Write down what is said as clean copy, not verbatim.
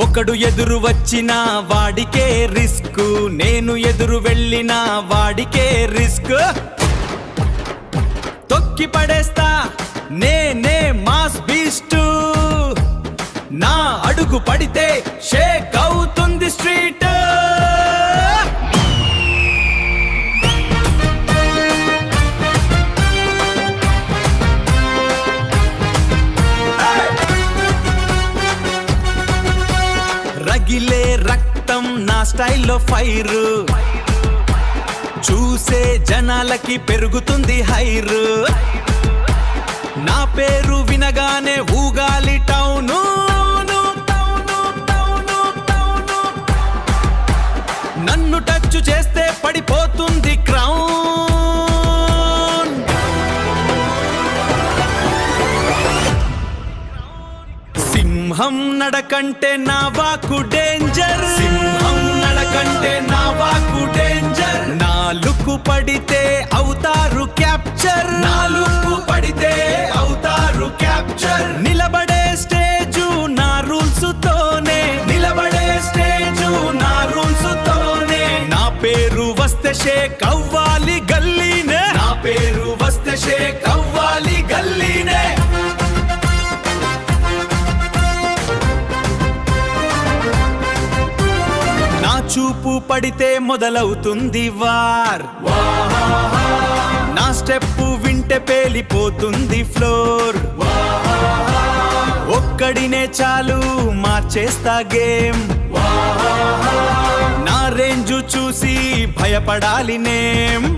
ఒకడు ఎదురు వచ్చినా వాడికే రిస్క్, నేను ఎదురు వెళ్ళినా వాడికే రిస్క్. తొక్కి పడేస్తా నేనే మాస్ బీస్ట్, నా అడుగు పడితే షేక్ అవుతుంది స్ట్రీట్. రగిలే రక్తం నా స్టైల్లో ఫైర్, చూసే జనాలకి పెరుగుతుంది హైర్. నా పేరు వినగానే ఊగాలి టౌను, నన్ను టచ్ చేస్తే పడిపోతుంది క్రౌన్. సింహం నడకంటే నా వాకు డేంజర్, సింహం నడకంటే నా వాకు డేంజర్. నాలుగు పడితే అవుతారు క్యాప్చర్, నాలుగు పడితే అవుతారు క్యాప్చర్. నిలబడే స్టేజు నా రూల్స్ తోనే, నిలబడే స్టేజు నా రూల్స్ తోనే. నా పేరు వస్తే షేక్ అవ్వాలి గల్లీనే, నా పేరు వస్తే షేక్ అవ్వాలి గల్లీనే. నా చూపు పడితే మొదలవుతుంది వార్, నా స్టెప్పు వింటే పేలిపోతుంది ఫ్లోర్. ఒక్కడినే చాలు మార్చేస్తా గేమ్, నా రేంజు చూసి భయపడాలి నేమ్.